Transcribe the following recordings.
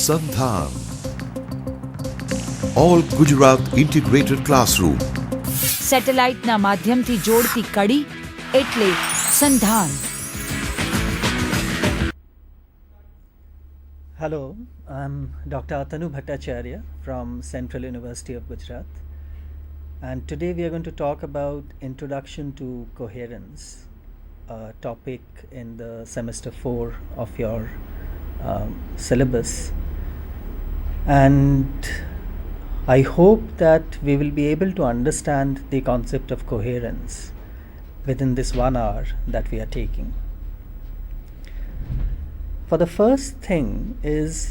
संधान all Gujarat integrated classroom સેટેલાઇટના માધ્યમથી જોડતી કડી એટલે સંધાન. Hello, I'm Dr. Atanu Bhattacharya from Central University of Gujarat, and today we are going to talk about Introduction to Coherence, a topic in the semester 4 of your syllabus, and I hope that we will be able to understand the concept of coherence within this 1 hour that we are taking. For the first thing is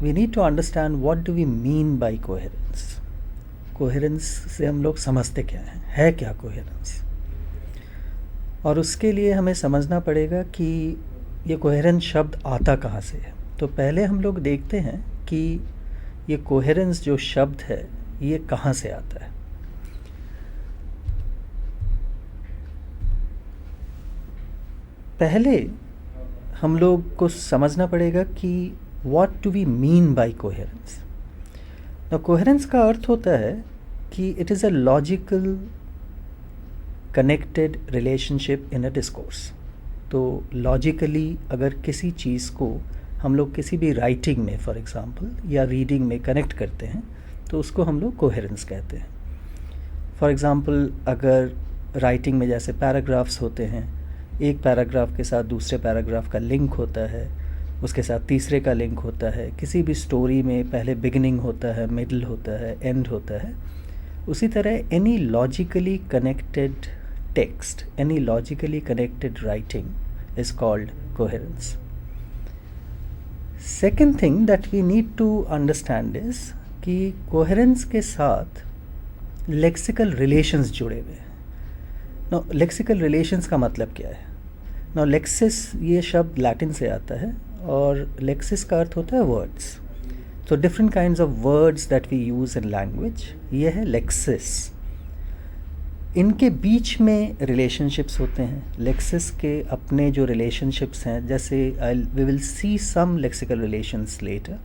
we need to understand what do we mean by coherence. Coherence से हम लोग समझते क्या है क्या coherence, और उसके लिए हमें समझना पड़ेगा कि ये coherence शब्द आता कहाँ से है. तो पहले हम लोग देखते हैं कि ये कोहेरेंस जो शब्द है ये कहाँ से आता है. पहले हम लोग को समझना पड़ेगा कि what do we mean by coherence. Now coherence का अर्थ होता है कि it is a logical connected relationship in a discourse. तो लॉजिकली अगर किसी चीज़ को हम लोग किसी भी राइटिंग में फॉर एग्ज़ाम्पल या रीडिंग में कनेक्ट करते हैं तो उसको हम लोग कोहेरेंस कहते हैं. फॉर एग्ज़ाम्पल अगर राइटिंग में जैसे पैराग्राफ्स होते हैं, एक पैराग्राफ के साथ दूसरे पैराग्राफ का लिंक होता है, उसके साथ तीसरे का लिंक होता है. किसी भी स्टोरी में पहले बिगिनिंग होता है, मिडल होता है, एंड होता है. उसी तरह any logically connected text, any logically connected writing is called coherence. Second thing that we need to understand is कि कोहेरेंस के साथ लेक्सिकल रिलेशंस जुड़े हुए हैं. नो लेक्सिकल रिलेशंस का मतलब क्या है. नो लेक्सिस ये शब्द लैटिन से आता है और लेक्सिस का अर्थ होता है वर्ड्स. तो different kinds of words that we use in language, ये है लेक्सिस. इनके बीच में रिलेशनशिप्स होते हैं. लेक्सिस के अपने जो रिलेशनशिप्स हैं, जैसे we will see some lexical relations later,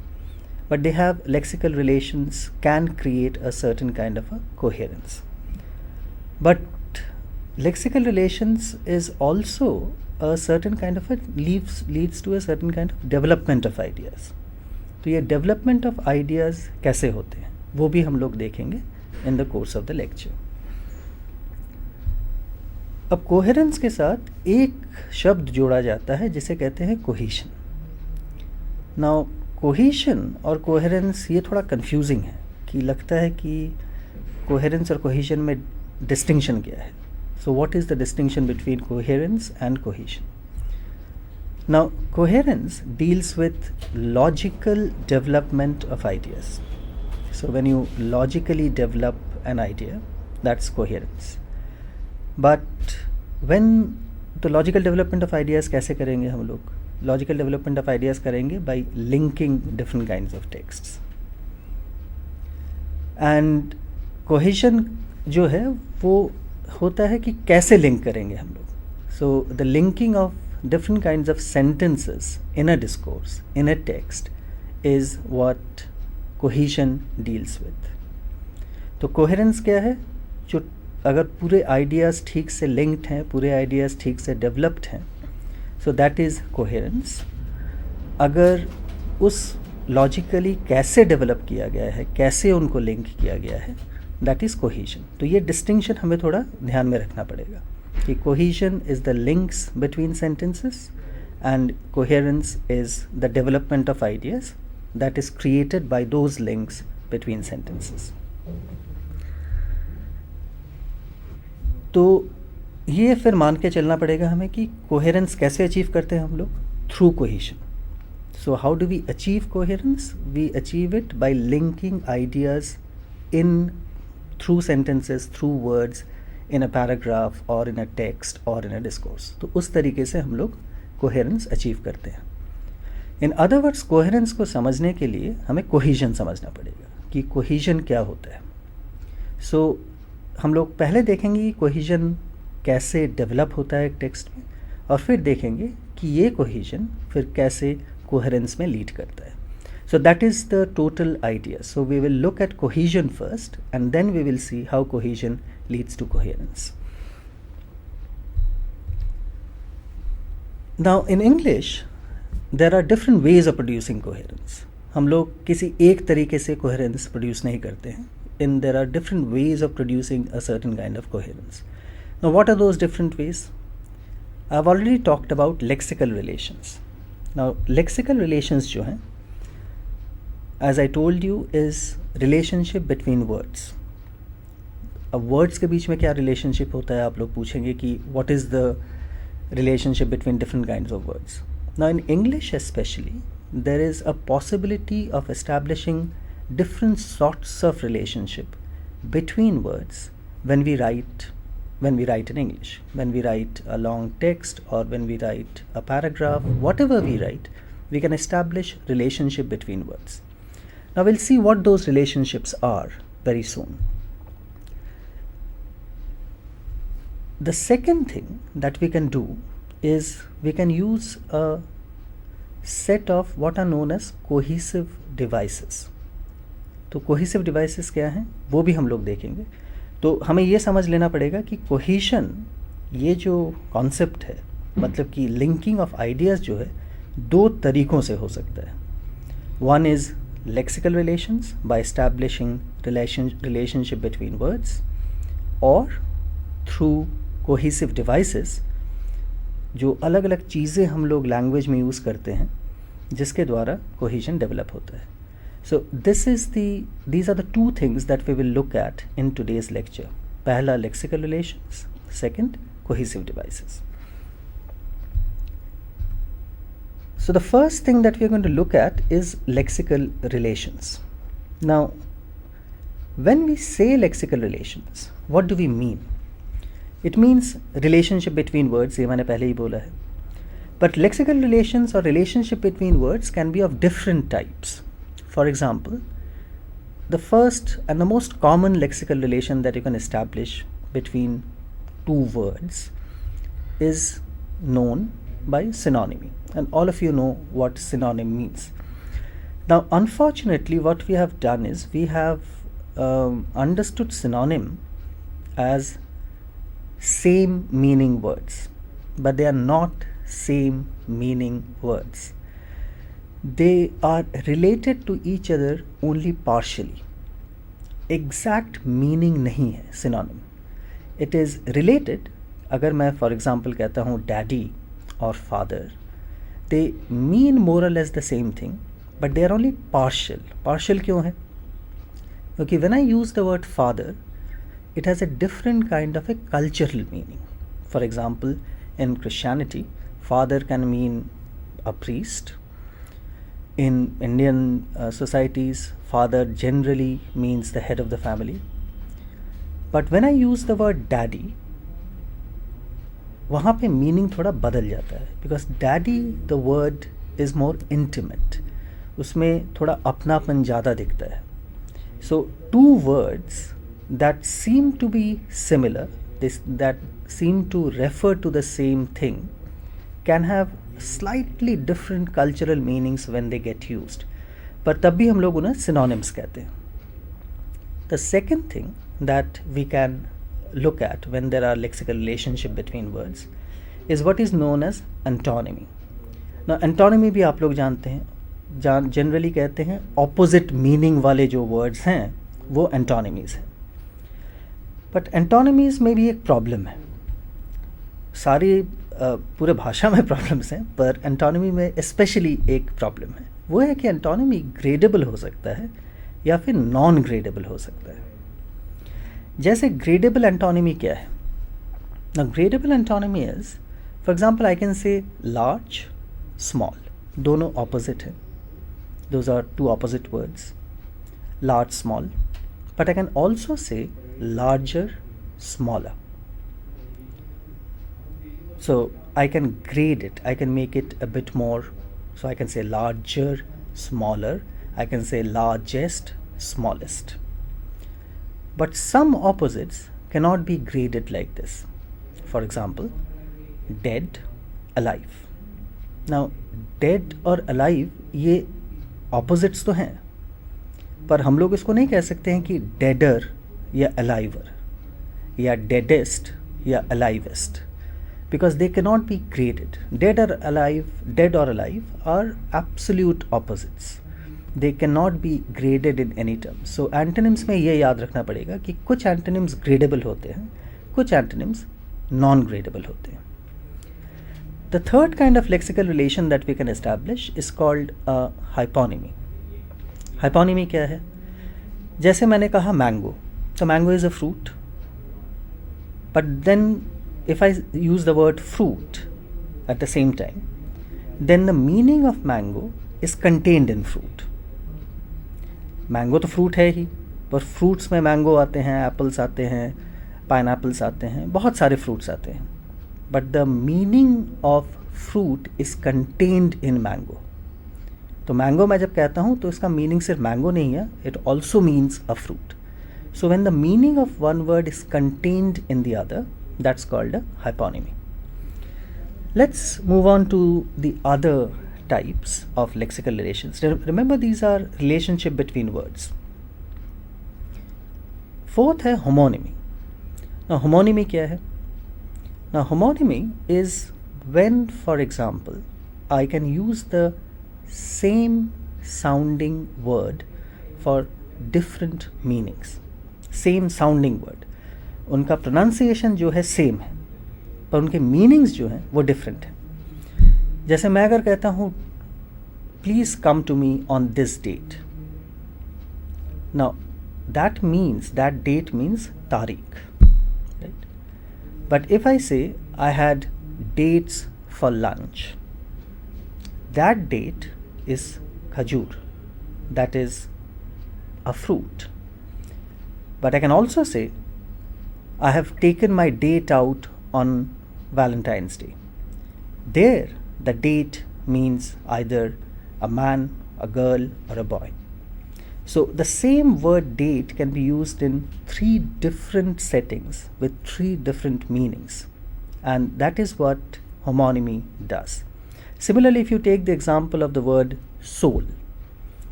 but they have lexical relations can create a certain kind of a coherence. But lexical relations is also a certain kind of a leads to a certain kind of development of ideas. तो ये development of ideas कैसे होते हैं वो भी हम लोग देखेंगे in the course of the lecture. अब कोहेरेंस के साथ एक शब्द जोड़ा जाता है जिसे कहते हैं कोहेशन. नाउ कोहेशन और कोहेरेंस ये थोड़ा कंफ्यूजिंग है कि लगता है कि कोहेरेंस और कोहेशन में डिस्टिंक्शन क्या है. So what is the distinction between coherence and cohesion? Now, coherence deals with logical development of ideas. So when you logically develop an idea, that's coherence. But when the logical development of ideas कैसे करेंगे हम लोग? Logical development of ideas करेंगे by linking different kinds of texts. And cohesion जो है वो होता है कि कैसे लिंक करेंगे हम लोग. So the linking of different kinds of sentences in a discourse, in a text is what cohesion deals with. तो कोहेरेंस क्या है? जो अगर पूरे आइडियाज़ ठीक से लिंक्ड हैं, पूरे आइडियाज़ ठीक से डेवलप्ड हैं, सो दैट इज़ कोहेरेंस. अगर उस लॉजिकली कैसे डेवलप किया गया है, कैसे उनको लिंक किया गया है, दैट इज़ कोहेशन. तो ये डिस्टिंक्शन हमें थोड़ा ध्यान में रखना पड़ेगा कि cohesion is the links between sentences and coherence is the development of ideas that is created by those links between sentences. तो ये फिर मान के चलना पड़ेगा हमें कि कोहेरेंस कैसे अचीव करते हैं हम लोग? Through cohesion. So how do we achieve coherence? We achieve it by linking ideas in through sentences, through words in a paragraph or in a text or in a discourse. तो उस तरीके से हम लोग coherence achieve करते हैं. In other words, coherence को समझने के लिए हमें cohesion समझना पड़ेगा कि cohesion क्या होता है. So हम लोग पहले देखेंगे कि cohesion कैसे डेवलप होता है एक टेक्स्ट में, और फिर देखेंगे कि ये cohesion फिर कैसे coherence में लीड करता है. So that is the total idea. So we will look at cohesion first, and then we will see how cohesion leads to coherence. Now in English, there are different ways of producing coherence. हम लोग किसी एक तरीके से coherence produce नहीं करते हैं. And there are different ways of producing a certain kind of coherence. Now what are those different ways? I've already talked about lexical relations. Now lexical relations जो हैं, as I told you, is relationship between words. अब words के बीच में क्या relationship होता है, आप लोग पूछेंगे कि what is the relationship between different kinds of words. Now in English especially, there is a possibility of establishing different sorts of relationship between words when we write in English. When we write a long text or when we write a paragraph, whatever we write, we can establish relationship between words. Now we'll see what those relationships are very soon. The second thing that we can do is we can use a set of what are known as cohesive devices. तो cohesive devices क्या हैं वो भी हम लोग देखेंगे. तो हमें ये समझ लेना पड़ेगा कि cohesion ये जो concept है, मतलब कि linking of ideas जो है, दो तरीकों से हो सकता है. One is lexical relations by establishing relationship between words, or through cohesive devices जो अलग अलग चीज़ें हम लोग लैंग्वेज में यूज़ करते हैं जिसके द्वारा कोहेजन डेवलप होता है. सो these are the two things that we will look at in today's lecture. पहला lexical relations, second cohesive devices. So the first thing that we are going to look at is lexical relations. Now when we say lexical relations, what do we mean? It means relationship between words, ये मैंने पहले ही बोला है. But lexical relations or relationship between words can be of different types. For example, the first and the most common lexical relation that you can establish between two words is known by synonymy. And all of you know what synonym means. Now unfortunately what we have done is we have understood synonym as same meaning words, but they are not same meaning words. They are related to each other only partially. Exact meaning नहीं है synonym. It is related. अगर मैं for example कहता हूँ daddy और father, they mean more or less the same thing, but they are only partial. Partial क्यों है? क्योंकि when I use the word father, it has a different kind of a cultural meaning. For example, in Christianity, father can mean a priest. In Indian societies, father generally means the head of the family. But when I use the word daddy, वहाँ पे meaning थोड़ा बदल जाता है, because daddy the word is more intimate. उसमें थोड़ा अपनापन ज़्यादा दिखता है. So two words that seem to be similar, that seem to refer to the same thing, can have slightly different cultural meanings when they get used. पर तब भी हम लोग उन्हें synonyms कहते हैं. The second thing that we can look at when there are lexical relationship between words is what is known as antonymy. Now antonymy भी आप लोग जानते हैं, जनरली कहते हैं opposite meaning वाले जो words हैं वो antonymies हैं. बट एंटोनिमीज़ में भी एक प्रॉब्लम है. सारी पूरे भाषा में प्रॉब्लम्स हैं, पर एंटोनिमी में स्पेशली एक प्रॉब्लम है. वो है कि एंटोनिमी ग्रेडेबल हो सकता है या फिर नॉन ग्रेडेबल हो सकता है. जैसे ग्रेडेबल एंटोनिमी क्या है? ना gradable antonymy is, for example I can say large, small, दोनों ऑपोजिट हैं. Those are two opposite words, large, small. But I can also say larger, smaller. So I can grade it. I can make it a bit more. So I can say larger, smaller. I can say largest, smallest. But some opposites cannot be graded like this. For example, dead, alive. Now, dead or alive, ये opposites तो हैं, पर हम लोग इसको नहीं कह सकते हैं कि डेडर या अलाइवर या डेडेस्ट या अलाइवेस्ट, because they cannot be graded. Dead or alive are absolute opposites. They cannot be graded in any terms. So antonyms में ये याद रखना पड़ेगा कि कुछ antonyms gradable होते हैं, कुछ antonyms non-gradable होते हैं. The third kind of lexical relation that we can establish is called a hyponymy. Hyponymy क्या है? जैसे मैंने कहा mango, तो mango is a fruit, but then if I use the word fruit at the same time, then the meaning of mango is contained in fruit. Mango तो fruit है ही, पर fruits में mango आते हैं, apples आते हैं, pineapples आते हैं, बहुत सारे fruits आते हैं. But the meaning of fruit is contained in mango. तो mango मैं जब कहता हूँ तो इसका meaning सिर्फ mango नहीं है, it also means a fruit. So when the meaning of one word is contained in the other, that's called a hyponymy. Let's move on to the other types of lexical relations. Remember, these are relationship between words. Fourth है homonymy. Now homonymy क्या है? Now homonymy is when, for example, I can use the same sounding word for different meanings. Same sounding word. उनका pronunciation जो है same है, पर उनके meanings जो हैं वो डिफरेंट हैं. जैसे मैं अगर कहता हूँ please come to me on this date, now that means that date means तारीख, right? But if I say I had dates for lunch, that date is खजूर, that is a fruit. But I can also say, I have taken my date out on Valentine's Day. There, the date means either a man, a girl, or a boy. So the same word date can be used in 3 different settings with 3 different meanings. And that is what homonymy does. Similarly, if you take the example of the word soul.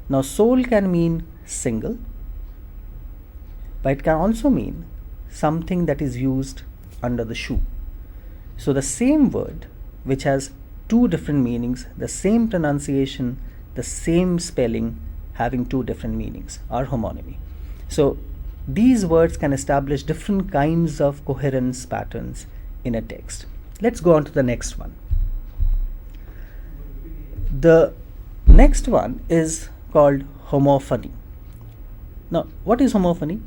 Now, soul can mean single, but it can also mean something that is used under the shoe. So the same word, which has 2 different meanings, the same pronunciation, the same spelling, having 2 different meanings, are homonymy. So these words can establish different kinds of coherence patterns in a text. Let's go on to the next one. The next one is called homophony. Now, what is homophony?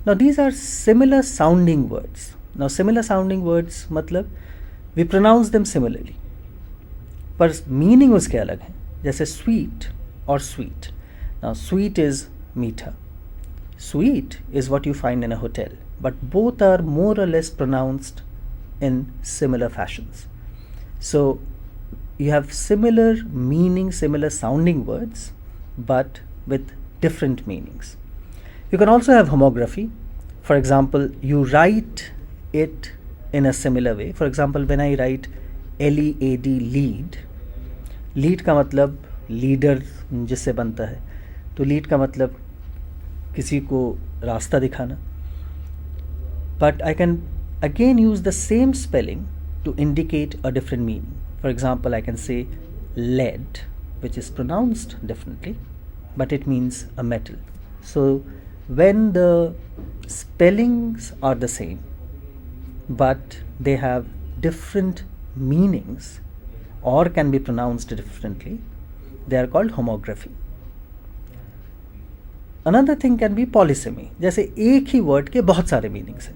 Now these are similar sounding words. Now similar sounding words मतलब we pronounce them similarly, पर meaning उसके अलग है. जैसे sweet और sweet. Now sweet is मीठा. Sweet is what you find in a hotel, but both are more or less pronounced in similar fashions. So you have similar meaning, similar sounding words, but with different meanings. You can also have homography. For example, you write it in a similar way. For example, when I write LEAD, lead, lead का मतलब leader जिससे बनता है, तो lead का मतलब किसी को रास्ता दिखाना. But I can again use the same spelling to indicate a different meaning. For example, I can say lead, which is pronounced differently, but it means a metal. So when the spellings are the same, but they have different meanings or can be pronounced differently, they are called homography. Another thing can be polysemy. जैसे एक ही word के बहुत सारे meanings हैं.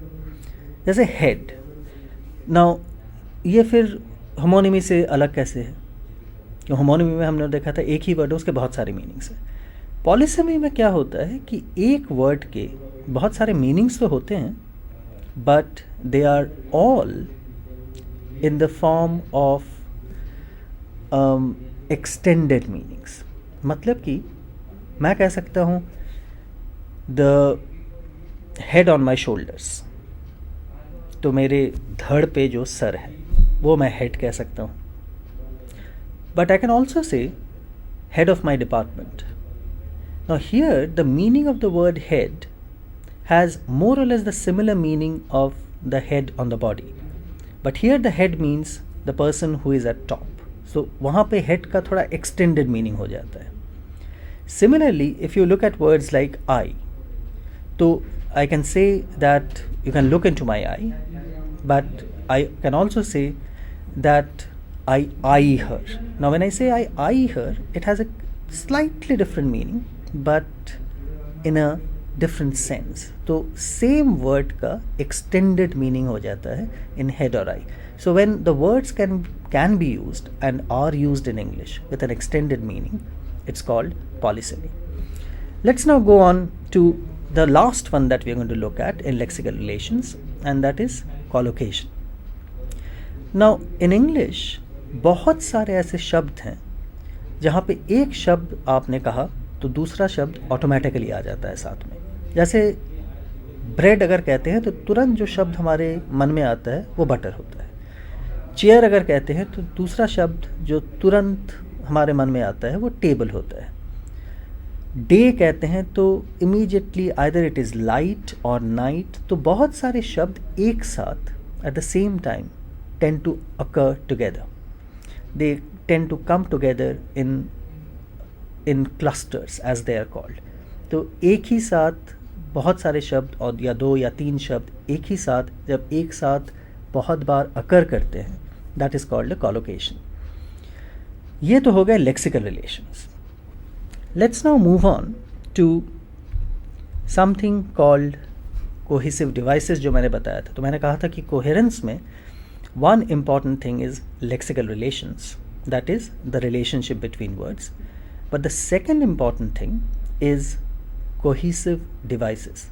जैसे head. Now ये फिर homonymy से अलग कैसे है? कि होमोनिमी में हमने देखा था एक ही वर्ड है, उसके बहुत सारे मीनिंग्स हैं. पॉलीसेमी में क्या होता है कि एक वर्ड के बहुत सारे मीनिंग्स तो होते हैं, but they are all in the form of extended meanings. मतलब कि मैं कह सकता हूँ the head on my shoulders, तो मेरे धड़ पे जो सर है वो मैं हेड कह सकता हूँ. But I can also say head of my department, Now here the meaning of the word head has more or less the similar meaning of the head on the body, but here the head means the person who is at top. So वहाँ पे head का थोड़ा extended meaning हो जाता है. Similarly, if you look at words like I, so I can say that you can look into my eye, but I can also say that I eye her. Now when I say I eye her, it has a slightly different meaning, but in a different sense. तो same word का extended meaning हो जाता है in head or eye. So when the words can be used and are used in English with an extended meaning, it's called polysemy. Let's now go on to the last one that we are going to look at in lexical relations, and that is collocation. Now in English बहुत सारे ऐसे शब्द हैं जहाँ पे एक शब्द आपने कहा तो दूसरा शब्द ऑटोमेटिकली आ जाता है साथ में. जैसे ब्रेड अगर कहते हैं तो तुरंत जो शब्द हमारे मन में आता है वो बटर होता है. चेयर अगर कहते हैं तो दूसरा शब्द जो तुरंत हमारे मन में आता है वो टेबल होता है. डे कहते हैं तो immediately either it is light और नाइट. तो बहुत सारे शब्द एक साथ at the same time tend to occur together. They tend to come together in clusters as they are called. तो एक ही साथ बहुत सारे शब्द और या दो या तीन शब्द एक ही साथ जब एक साथ बहुत बार अकर करते हैं, that is called a collocation. ये तो हो गए lexical relations. Let's now move on to something called cohesive devices जो मैंने बताया था. तो मैंने कहा था कि कोहेरेंस में one important thing is lexical relations, that is the relationship between words, but the second important thing is cohesive devices.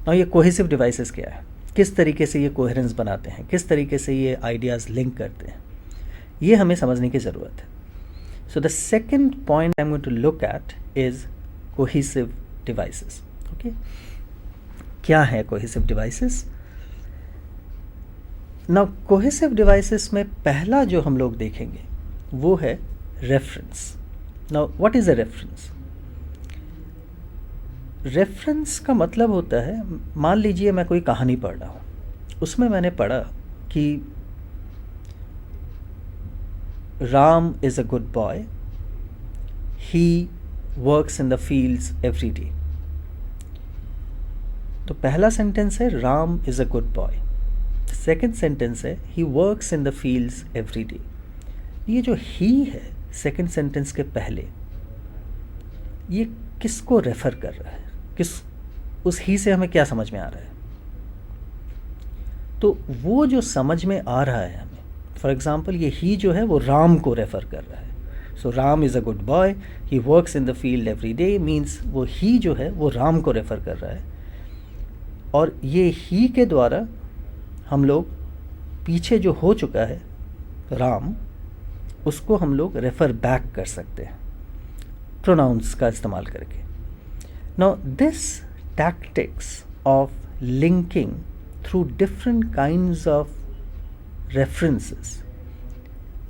Now ये cohesive devices क्या है, किस तरीके से ये coherence बनाते हैं, किस तरीके से ये ideas link करते हैं, ये हमें समझने की ज़रूरत है. So the second point I'm going to look at is cohesive devices. Okay, क्या है cohesive devices? Now cohesive devices में पहला जो हम लोग देखेंगे वो है reference. Now what is a reference? Reference का मतलब होता है, मान लीजिए मैं कोई कहानी पढ़ रहा हूँ, उसमें मैंने पढ़ा कि Ram is a good boy, he works in the fields every day. तो पहला सेंटेंस है Ram is a good boy. Second sentence है he works in the fields every day. ये जो ही है सेकेंड सेंटेंस के पहले, ये किसको रेफर कर रहा है, किस उस ही से हमें क्या समझ में आ रहा है? तो वो जो समझ में आ रहा है हमें, फॉर एग्जाम्पल ये ही जो है वो राम को रेफर कर रहा है. So Ram is a good boy, he works in the field every day means वो ही जो है वो राम को रेफर कर रहा है. और ये ही के द्वारा हम लोग पीछे जो हो चुका है राम, उसको हम लोग रेफ़र बैक कर सकते हैं प्रोनाउंस का इस्तेमाल करके. Now this tactics of linking through different kinds of references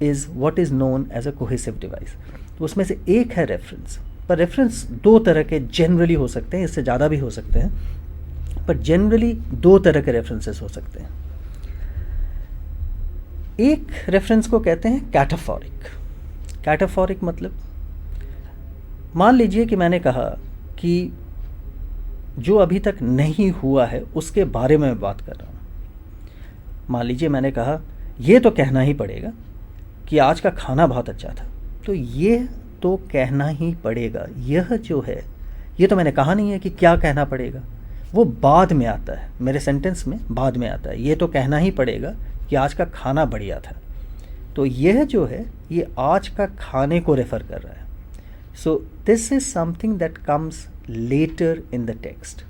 is what is known as a cohesive device. तो उसमें से एक है रेफरेंस, पर रेफरेंस दो तरह के जनरली हो सकते हैं, इससे ज़्यादा भी हो सकते हैं, पर जनरली दो तरह के रेफरेंसेस हो सकते हैं. एक रेफरेंस को कहते हैं कैटाफोरिक. कैटाफोरिक मतलब, मान लीजिए कि मैंने कहा कि जो अभी तक नहीं हुआ है उसके बारे में मैं बात कर रहा हूँ. मान लीजिए मैंने कहा ये तो कहना ही पड़ेगा कि आज का खाना बहुत अच्छा था. तो ये तो कहना ही पड़ेगा, यह जो है ये तो मैंने कहा नहीं है कि क्या कहना पड़ेगा, वो बाद में आता है, मेरे सेंटेंस में बाद में आता है. ये तो कहना ही पड़ेगा कि आज का खाना बढ़िया था. तो यह जो है ये आज का खाने को रेफ़र कर रहा है. So this is something that comes later in the text.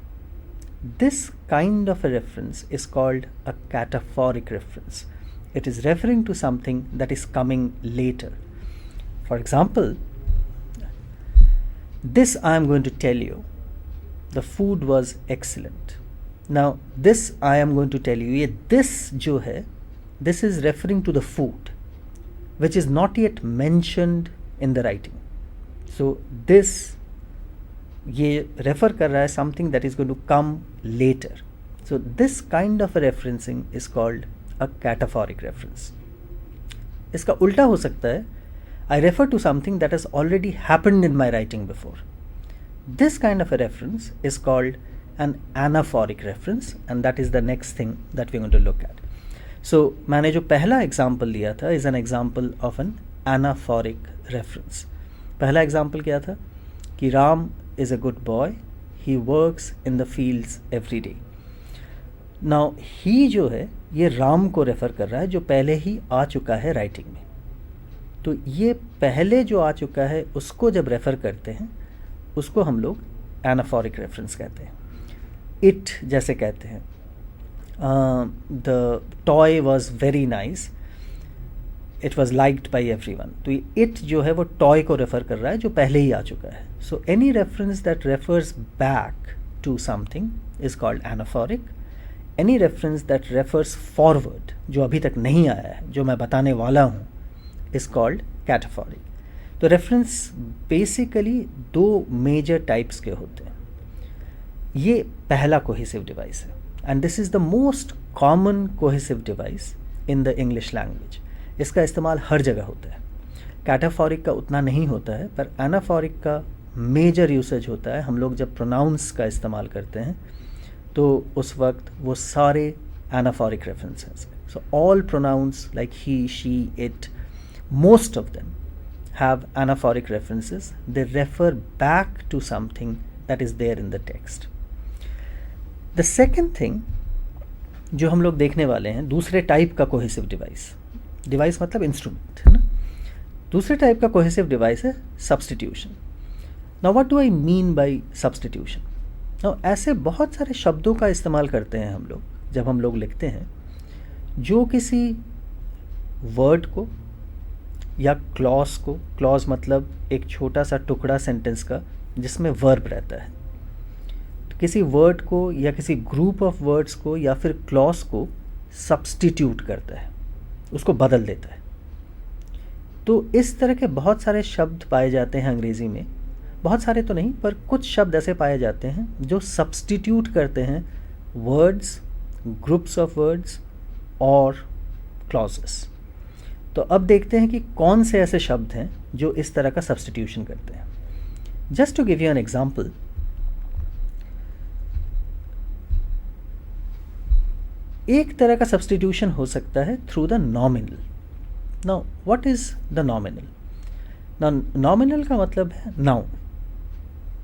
This kind of a reference is called a cataphoric reference. It is referring to something that is coming later. For example, this I am going to tell you the food was excellent. Now this I am going to tell you, ये this जो है, this is referring to the food which is not yet mentioned in the writing. So this ये refer कर रहा है something that is going to come later. So this kind of referencing is called a cataphoric reference. इसका उल्टा हो सकता है, I refer to something that has already happened in my writing before. This kind of a reference is called an anaphoric reference, and that is the next thing that we're going to look at. So मैंने जो पहला example लिया था is an example of an anaphoric reference. पहला example क्या था कि Ram is a good boy, he works in the fields every day. Now he जो है ये राम को रेफर कर रहा है जो पहले ही आ चुका है राइटिंग में. तो ये पहले जो आ चुका है उसको जब रेफ़र करते हैं उसको हम लोग एनाफोरिक रेफरेंस कहते हैं. इट जैसे कहते हैं the toy was very nice, it was liked by everyone. तो ये इट जो है वो टॉय को रेफ़र कर रहा है जो पहले ही आ चुका है. So any reference that refers back to something is called anaphoric. Any reference that refers forward, जो अभी तक नहीं आया है, जो मैं बताने वाला हूँ, is called cataphoric. तो रेफरेंस बेसिकली दो मेजर टाइप्स के होते हैं. ये पहला कोहेसिव डिवाइस है and this is the most common cohesive device in the English language. इसका इस्तेमाल हर जगह होता है. कैटाफोरिक का उतना नहीं होता है, पर एनाफोरिक का मेजर यूसेज होता है. हम लोग जब प्रोनाउंस का इस्तेमाल करते हैं तो उस वक्त वो सारे anaphoric references. So all pronouns like he, she, it, most of them have anaphoric references. They refer back to something that is there in the text. The second thing जो हम लोग देखने वाले हैं, दूसरे टाइप का कोहेसिव डिवाइस, डिवाइस मतलब instrument है ना. दूसरे टाइप का कोहेसिव डिवाइस है substitution. Now what do I mean by substitution? Now ऐसे बहुत सारे शब्दों का इस्तेमाल करते हैं हम लोग जब हम लोग लिखते हैं जो किसी वर्ड को या क्लॉज को, क्लॉज मतलब एक छोटा सा टुकड़ा सेंटेंस का जिसमें वर्ब रहता है, तो किसी वर्ड को या किसी ग्रुप ऑफ वर्ड्स को या फिर क्लॉज को सब्स्टिट्यूट करता है, उसको बदल देता है. तो इस तरह के बहुत सारे शब्द पाए जाते हैं अंग्रेज़ी में. बहुत सारे तो नहीं, पर कुछ शब्द ऐसे पाए जाते हैं जो सब्स्टिट्यूट करते हैं वर्ड्स, ग्रुप्स ऑफ वर्ड्स और क्लॉजेस. तो अब देखते हैं कि कौन से ऐसे शब्द हैं जो इस तरह का सब्स्टिट्यूशन करते हैं. Just to give you an example, एक तरह का सब्स्टिट्यूशन हो सकता है through the nominal. Now what is the nominal? Now nominal का मतलब है नाउन,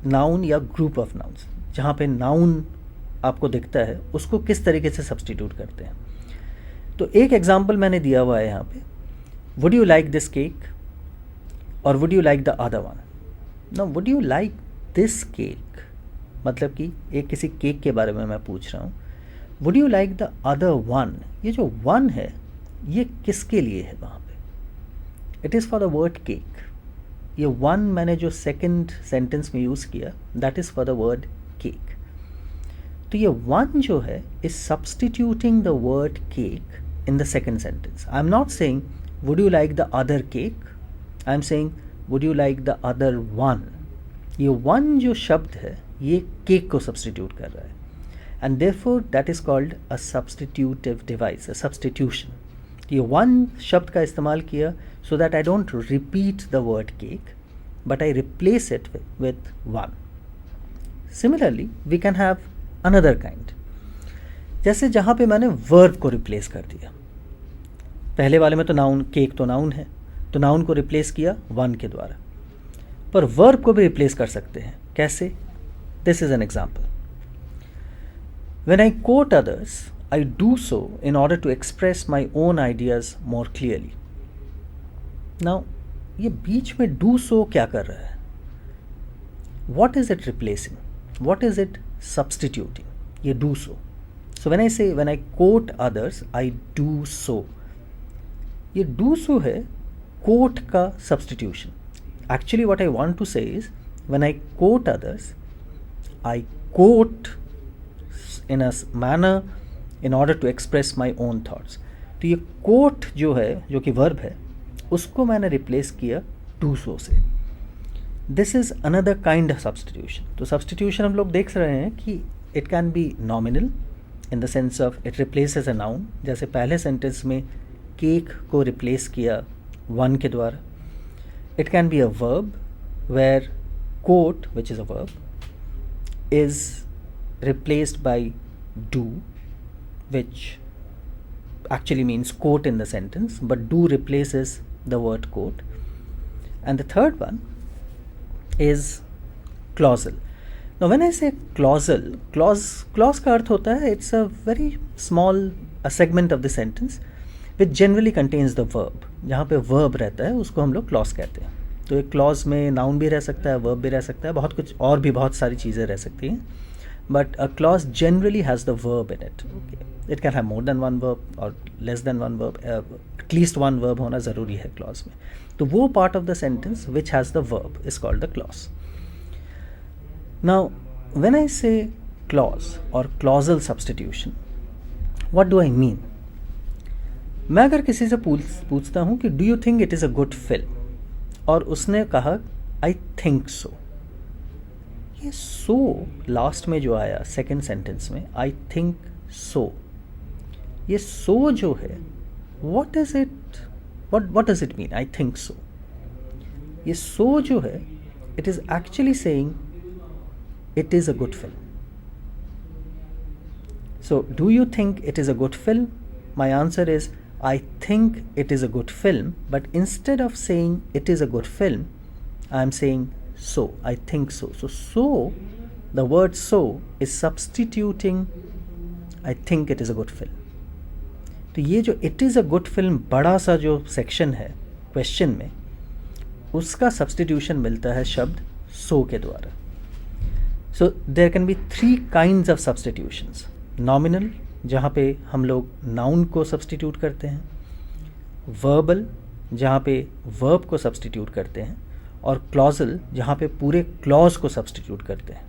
नाउन या ग्रुप ऑफ नाउन्स. जहाँ पे नाउन आपको दिखता है उसको किस तरीके से सब्स्टिट्यूट करते हैं. तो एक एग्जांपल मैंने दिया हुआ है यहाँ पे, would you like this cake or would you like the other one? Now would you like this cake मतलब कि एक किसी केक के बारे में मैं पूछ रहा हूँ. would you like the other one, ये जो one है ये किसके लिए है वहाँ पे? it is for the word cake. ये one मैंने जो सेकेंड सेंटेंस में यूज़ किया that is for the word cake. तो ये one जो है is substituting the word cake in the second sentence. I am not saying would you like the other cake, I am saying would you like the other one. ये one जो शब्द है ये cake को substitute कर रहा है and therefore that is called a substitutive device, a substitution. ये one शब्द का इस्तेमाल किया so that I don't repeat the word cake but I replace it with one. Similarly we can have another kind, जैसे जहाँ पे मैंने verb को रिप्लेस कर दिया. पहले वाले में तो नाउन, केक तो नाउन है, तो नाउन को रिप्लेस किया वन के द्वारा, पर वर्ब को भी रिप्लेस कर सकते हैं. कैसे? This is an example. When I quote others I do so in order to express my own ideas more clearly. Now ये बीच में डू सो क्या कर रहा है? What is it replacing? What is it substituting? ये do so. So when I say when I quote others I do so, ये do so है कोट का substitution. Actually what I want to say is when I quote others I quote in a manner in order to express my own thoughts. तो ये coat जो है, जो कि verb है, उसको मैंने रिप्लेस किया डू सो से. This is another kind of substitution. तो सब्सटीट्यूशन हम लोग देख रहे हैं कि it can B nominal in the sense of it replaces a noun. जैसे पहले सेंटेंस में केक को रिप्लेस किया वन के द्वारा. It can be a verb where quote which is a verb is replaced by do, which actually means quote in the sentence, but do replaces the word quote. And the third one is clausal. Now when I say clausal, clause का अर्थ होता है it's a very small a segment of the sentence which generally contains the verb. जहाँ पे verb रहता है उसको हम लोग clause कहते हैं. तो एक क्लॉज में नाउन भी रह सकता है, वर्ब भी रह सकता है, बहुत कुछ और भी बहुत सारी चीज़ें रह सकती हैं. But a clause generally has the verb in it. It can have more than one verb or less than one verb. At least one verb होना ज़रूरी है क्लॉज में. तो वो part of the sentence which has the verb is called the clause. Now when I say clause और clausal substitution, what do I mean? मैं अगर किसी से पूछता हूँ कि do you think it is a good film, और उसने कहा आई थिंक सो. ये सो लास्ट में जो आया सेकेंड सेंटेंस में, आई थिंक सो, ये सो जो है what is it, what does it mean? I think so. ये सो जो है it is actually saying it is a good film. So do you think it is a good film? My answer is I think it is a good film, but instead of saying it is a good film, I am saying so. I think so. So, the word so is substituting I think it is a good film. तो ये जो it is a good film बड़ा सा जो section है question में, उसका substitution मिलता है शब्द so के द्वारा. So, there can be three kinds of substitutions. Nominal, जहाँ पे हम लोग नाउन को सब्सटीट्यूट करते हैं, वर्बल जहाँ पे वर्ब को सब्सटीट्यूट करते हैं, और क्लॉजल जहाँ पे पूरे क्लॉज को सब्सटीट्यूट करते हैं.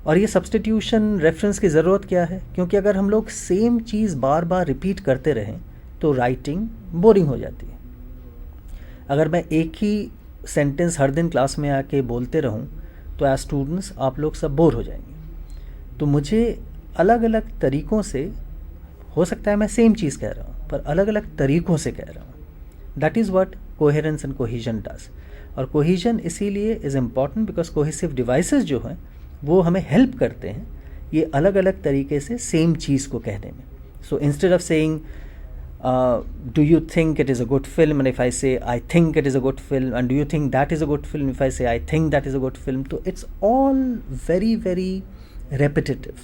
और ये सब्सटीट्यूशन रेफरेंस की ज़रूरत क्या है? क्योंकि अगर हम लोग सेम चीज़ बार बार रिपीट करते रहें तो राइटिंग बोरिंग हो जाती है. अगर मैं एक ही सेंटेंस हर दिन क्लास में आके बोलते रहूं तो एज स्टूडेंट्स आप लोग सब बोर हो जाएंगे. तो मुझे अलग अलग तरीक़ों से, हो सकता है मैं सेम चीज़ कह रहा हूँ पर अलग अलग तरीक़ों से कह रहा हूँ. That is what coherence and cohesion does. और कोहेजन इसीलिए is important because cohesive devices जो हैं वो हमें हेल्प करते हैं ये अलग अलग तरीके से सेम चीज़ को कहने में. So instead of saying do you think it is a good film, and if I say I think it is a good film, and do you think that is a good film, if I say I think that is a good film, so it's all very very repetitive.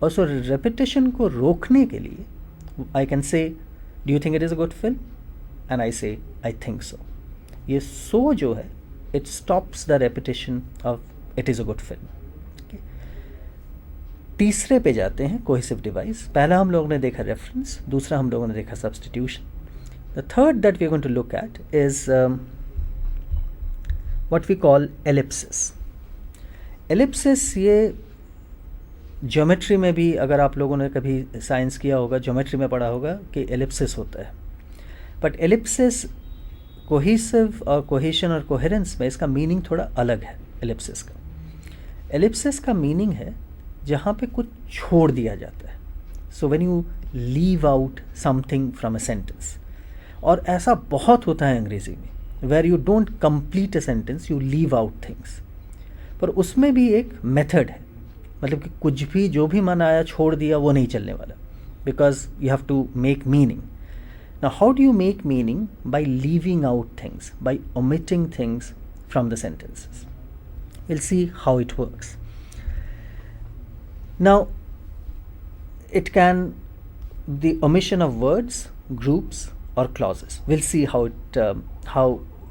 Also repetition को रोकने के लिए I can say do you think it is a good film, and I say I think so. ये so जो है it stops the repetition of it is a good film. तीसरे पे जाते हैं कोहेसिव डिवाइस. पहला हम लोगों ने देखा रेफरेंस, दूसरा हम लोगों ने देखा substitution. The third that we are going to look at is what we call ellipsis. Ellipsis ये ज्योमेट्री में भी, अगर आप लोगों ने कभी साइंस किया होगा, ज्योमेट्री में पढ़ा होगा कि एलिप्सिस होता है. बट एलिप्सिस कोहेसिव और कोहेशन और कोहेरेंस में इसका मीनिंग थोड़ा अलग है. एलिप्सिस का मीनिंग है जहाँ पे कुछ छोड़ दिया जाता है. So when you leave out something from a sentence, और ऐसा बहुत होता है अंग्रेज़ी में, where you don't complete a sentence, you leave out things. पर उसमें भी एक मेथड है, मतलब कि कुछ भी जो भी मन आया छोड़ दिया वो नहीं चलने वाला, because you have to make meaning. Now how do you make meaning? By leaving out things, by omitting things from the sentences. Will see how it works. Now, it can the omission of words, groups, or clauses. We'll see how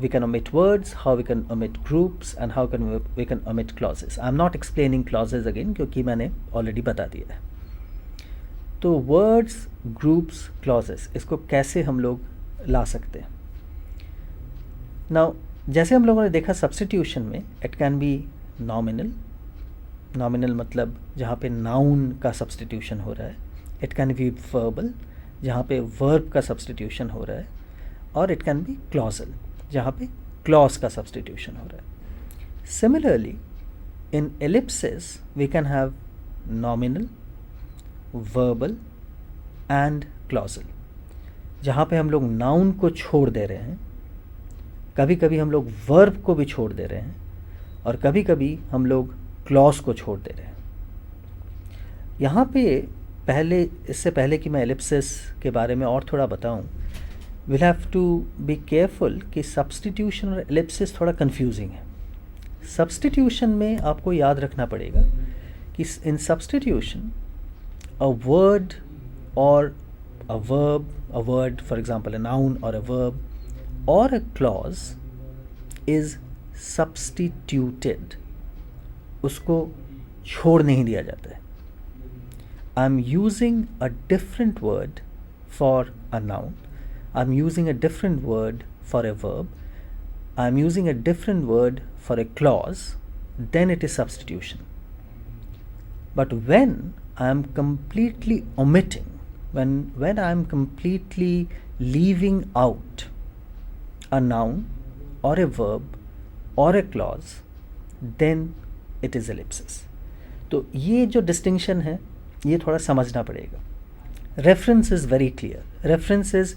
we can omit words, how we can omit groups, and how we can omit clauses. I'm not explaining clauses again क्योंकि मैंने already बता दिया है. तो words, groups, clauses इसको कैसे हम लोग ला सकते हैं? Now, जैसे हम लोगों ने देखा substitution में, it can be nominal. Nominal मतलब जहाँ पे नाउन का सब्स्टिट्यूशन हो रहा है. इट कैन बी वर्बल जहाँ पे वर्ब का सब्स्टिट्यूशन हो रहा है. और इट कैन बी क्लॉजल जहाँ पे क्लॉज का सब्स्टिट्यूशन हो रहा है. Similarly, in ellipsis we can have nominal, verbal and clausal. जहाँ पे हम लोग नाउन को छोड़ दे रहे हैं, कभी कभी हम लोग वर्ब को भी छोड़ दे रहे हैं और कभी कभी हम लोग क्लॉज को छोड़ दे रहे हैं. यहाँ पे इससे पहले कि मैं एलिप्सिस के बारे में और थोड़ा बताऊँ, will have to be careful कि सब्स्टिट्यूशन और एलिप्सिस थोड़ा कंफ्यूजिंग है. सब्स्टिट्यूशन में आपको याद रखना पड़ेगा कि इन सब्स्टिट्यूशन अ वर्ड और a word, for example a noun or a verb or a clause is substituted. उसको छोड़ नहीं दिया जाता है. I'm using a different word for a noun, I'm using a different word for a verb, I'm using a different word for a clause, then it is substitution. But when I am completely omitting, when I am completely leaving out a noun or a verb or a clause, then it is ellipsis. तो ये जो distinction है ये थोड़ा समझना पड़ेगा. Reference is very clear. Reference is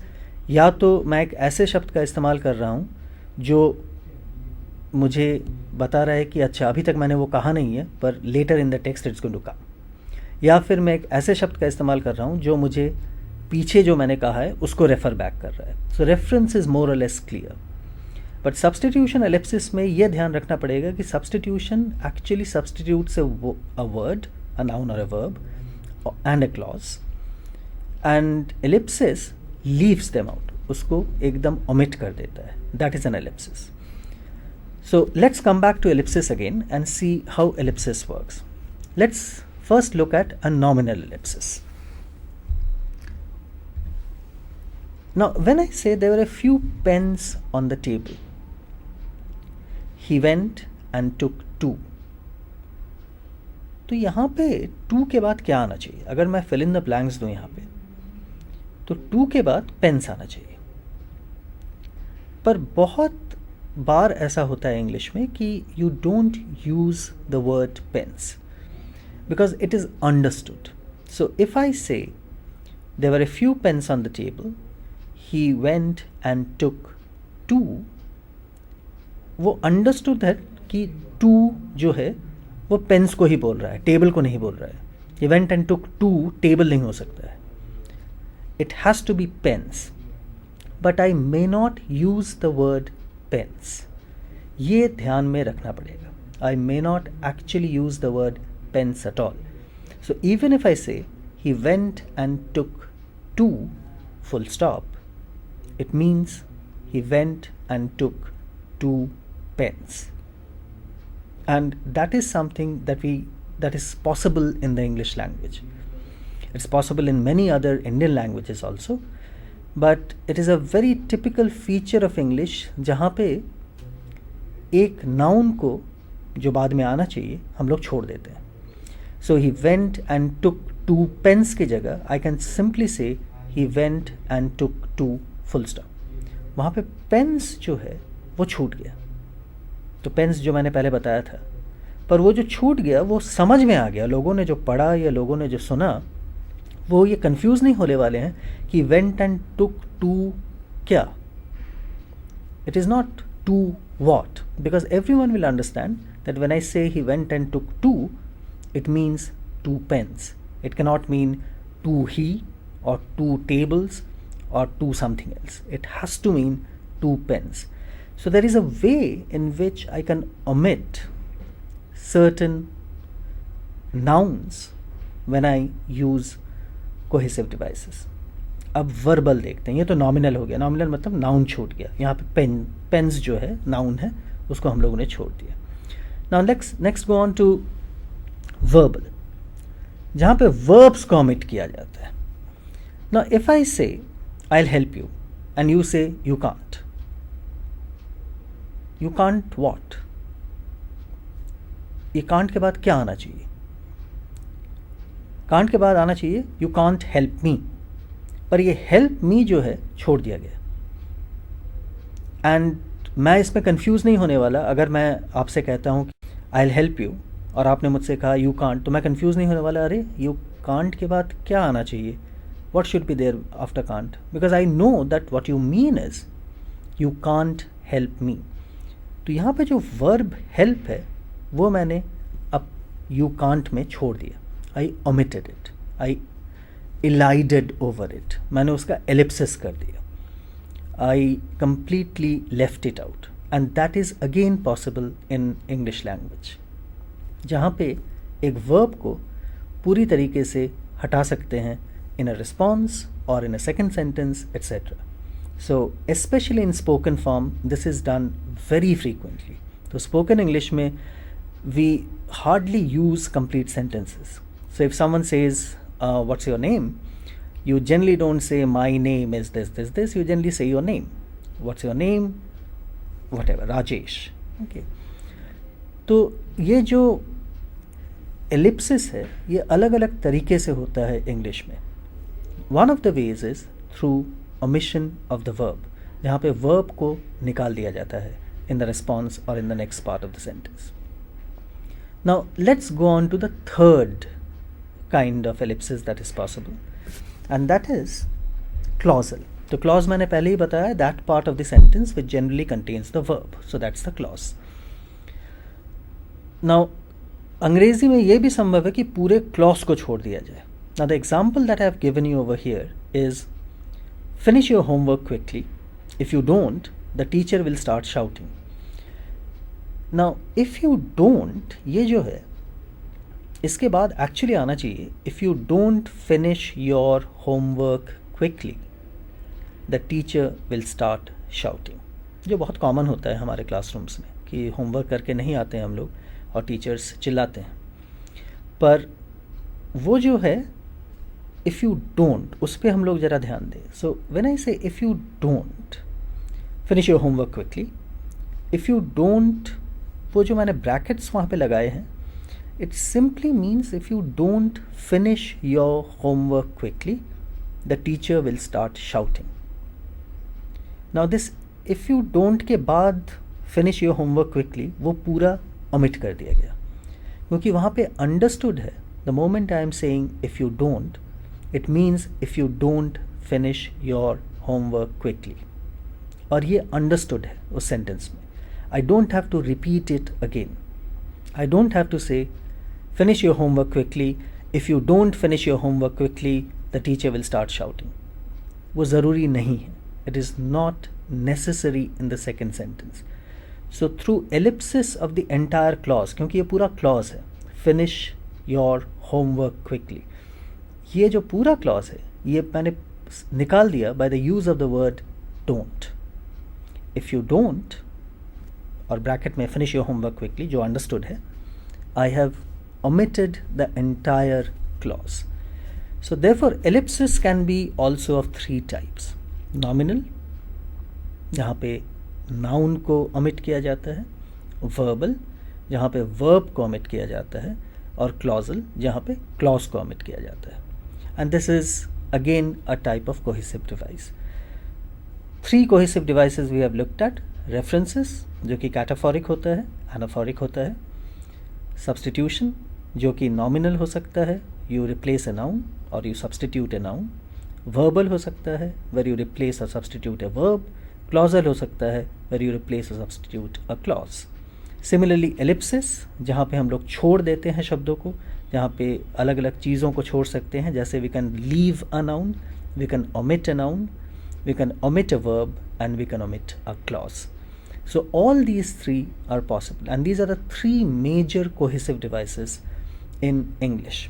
या तो मैं एक ऐसे शब्द का इस्तेमाल कर रहा हूँ जो मुझे बता रहा है कि अच्छा अभी तक मैंने वो कहा नहीं है पर later in the text it's going to come, या फिर मैं एक ऐसे शब्द का इस्तेमाल कर रहा हूँ जो मुझे पीछे जो मैंने कहा है उसको रेफ़र बैक कर रहा है. सो reference is more or less clear. But substitution ellipsis में ये ध्यान रखना पड़ेगा कि substitution actually substitutes a word, a noun or a verb and a clause, and ellipsis leaves them out, उसको एकदम ओमिट कर देता है. That is an ellipsis. So let's come back to ellipsis again and see how ellipsis works. Let's first look at a nominal ellipsis. Now when I say there were a few pens on the table, he went and took 2. तो यहाँ पे 2 के बाद क्या आना चाहिए? अगर मैं fill in the blanks दूँ यहाँ पे तो 2 के बाद पेन्स आना चाहिए. पर बहुत बार ऐसा होता है इंग्लिश में कि you don't use the word pens because it is understood. So if I say there were a few pens on the table, he went and took 2, वो अंडरस्टूड है कि 2 जो है वो पेन्स को ही बोल रहा है, टेबल को नहीं बोल रहा है. He went and took 2 table नहीं हो सकता है. It has to be pens, but I may not use the word pens. ये ध्यान में रखना पड़ेगा. I may not actually use the word pens at all. So even if I say he went and took 2 full stop, it means he went and took 2 pens. And that is something that is possible in the English language. It's possible in many other Indian languages also. But it is a very typical feature of English जहाँ पे एक noun को जो बाद में आना चाहिए हम लोग छोड़ देते हैं. So he went and took 2 pens की जगह I can simply say he went and took 2 full stop. वहाँ पे पेन्स जो है वो छूट गया. तो पेन्स जो मैंने पहले बताया था, पर वो जो छूट गया वो समझ में आ गया. लोगों ने जो पढ़ा या लोगों ने जो सुना वो ये कंफ्यूज नहीं होने वाले हैं कि वेंट एंड टुक 2 क्या. It is not 2 what, because everyone will understand that when I say he went and took 2, it means 2 pens. It cannot mean 2 he or 2 tables or 2 something else. It has to mean 2 pens. So there is a way in which I can omit certain nouns when I use cohesive devices. अब verbal देखते हैं. ये तो nominal हो गया. Nominal मतलब noun छूट गया. यहाँ पे पेन्स जो है नाउन है उसको हम लोगों ने छोड़ दिया. Now next go on to verbal, जहाँ पे वर्ब्स को ओमिट किया जाता है. Now if I say I will help you and you say you can't. You can't what? ये कांट के बाद क्या आना चाहिए? कांट के बाद आना चाहिए यू कांट हेल्प मी. पर ये हेल्प मी जो है छोड़ दिया गया. एंड मैं इसमें कंफ्यूज नहीं होने वाला। अगर मैं आपसे कहता हूँ आई विल हेल्प यू और आपने मुझसे कहा यू कांट, तो मैं कंफ्यूज नहीं होने वाला, अरे यू कांट के बाद क्या आना चाहिए, what should be there after can't, because I know that what you mean is you can't help me. तो यहाँ पे जो verb help है वो मैंने अब you can't में छोड़ दिया, I omitted it, I elided over it, मैंने उसका ellipsis कर दिया, I completely left it out, and that is again possible in English language, जहाँ पे एक verb को पूरी तरीके से हटा सकते हैं in a response or in a second sentence, etc. So especially in spoken form this is done very frequently. So spoken English में we hardly use complete sentences. So if someone says what's your name, you generally don't say my name is this, you generally say your name, what's your name, whatever, Rajesh. Okay, तो ये जो Ellipsis है ये अलग अलग तरीके से होता है इंग्लिश में. One of the ways is through omission of the verb, जहाँ पे verb को निकाल दिया जाता है in the response or in the next part of the sentence. Now let's go on to the third kind of ellipsis that is possible, and that is clausal. तो clause मैंने पहले ही बताया, that part of the sentence which generally contains the verb, so that's the clause. Now अंग्रेजी में ये भी संभव है कि पूरे क्लॉज को छोड़ दिया जाए. Now the example that I have given you over here is finish your homework quickly. If you don't, the teacher will start shouting. Now if you don't, ये जो है इसके बाद actually आना चाहिए if you don't finish your homework quickly, the teacher will start shouting. जो बहुत common होता है हमारे क्लासरूम्स में कि होमवर्क करके नहीं आते हैं हम लोग और टीचर्स चिल्लाते हैं. पर वो जो है इफ़ यू डोंट, उस पर हम लोग ज़रा ध्यान दें. सो व्हेन आई से if you don't finish your homework quickly, if you don't, वो जो मैंने ब्रैकेट्स वहाँ पे लगाए हैं, it simply means if you don't finish your homework quickly the teacher will start shouting. Now this if you don't के बाद finish your homework quickly वो पूरा ओमिट कर दिया गया, क्योंकि वहाँ पे अंडरस्टूड है the moment I am saying if you don't, it means if you don't finish your homework quickly, और ये अंडरस्टूड है उस सेंटेंस में. I don't have to repeat it again. I don't have to say finish your homework quickly, if you don't finish your homework quickly the teacher will start shouting. वो ज़रूरी नहीं है. It is not necessary in the second sentence. So through Ellipsis of the entire clause, क्योंकि ये पूरा clause है, finish your homework quickly, ये जो पूरा क्लॉज है ये मैंने निकाल दिया by the use of the word don't. If you don't और ब्रैकेट में फिनिश योर होमवर्क क्विकली जो अंडरस्टूड है, I have omitted the entire clause. So therefore ellipsis can be also of three types. Nominal, जहाँ पे noun को omit किया जाता है, verbal, जहाँ पे verb को omit किया जाता है, और clausal, जहाँ पे clause को omit किया जाता है. And this is again a type of cohesive device. Three cohesive devices we have looked at. References, जो कि cataphoric होता है, anaphoric होता है. Substitution, जो कि nominal हो सकता है, you replace a noun or you substitute a noun. Verbal हो सकता है, where you replace or substitute a verb. Clausal हो सकता है, where you replace or substitute a clause. Similarly ellipsis, जहाँ पे हम लोग छोड़ देते हैं शब्दों को, जहाँ पे अलग अलग चीज़ों को छोड़ सकते हैं, जैसे we can leave a noun, we can omit a noun, we can omit a verb, and we can omit a clause. So all these three are possible, and these are the three major cohesive devices in English: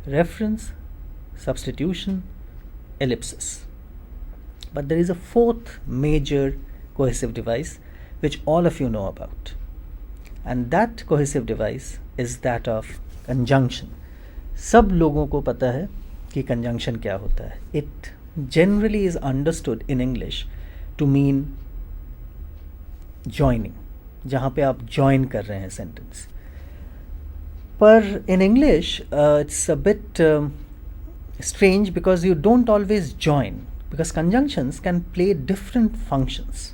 reference, substitution, ellipsis. But there is a fourth major cohesive device which all of you know about, and that cohesive device is that of conjunction. सब लोगों को पता है कि conjunction क्या होता है. It generally is understood in English to mean joining, जहाँ पे आप join कर रहे हैं sentence. पर in English it's a bit strange because you don't always join, because conjunctions can play different functions.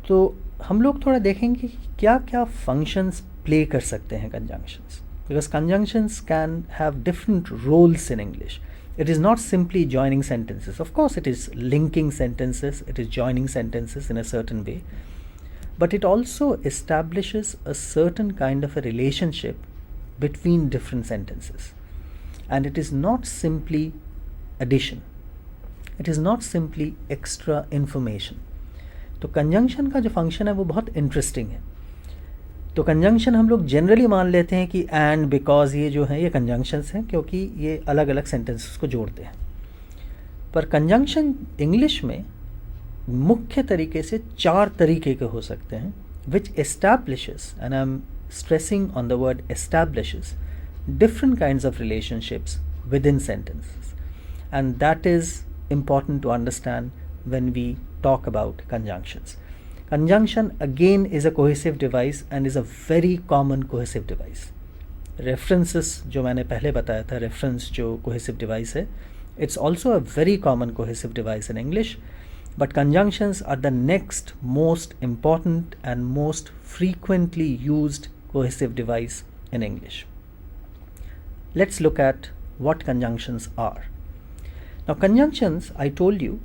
तो हम लोग थोड़ा देखेंगे कि क्या क्या फंक्शंस प्ले कर सकते हैं conjunctions, because conjunctions can have different roles in English. It is not simply joining sentences. Of course, it is linking sentences, it is joining sentences in a certain way, but it also establishes a certain kind of a relationship between different sentences. And it is not simply addition, it is not simply extra information. तो conjunction का जो function है वो बहुत interesting है. तो conjunction हम लोग जनरली मान लेते हैं कि एंड, बिकॉज, ये जो है ये कंजंक्शंस हैं क्योंकि ये अलग अलग सेंटेंसेस को जोड़ते हैं. पर कंजंक्शन इंग्लिश में मुख्य तरीके से 4 तरीके के हो सकते हैं, which establishes, and I am stressing on the word establishes, different kinds of relationships within sentences, and that is important to understand when we talk about conjunctions. Conjunction again is a cohesive device and is a very common cohesive device. References जो मैंने पहले बताया था, reference जो cohesive device है, it's also a very common cohesive device in English, but conjunctions are the next most important and most frequently used cohesive device in English. Let's look at what conjunctions are. Now, conjunctions, I told you,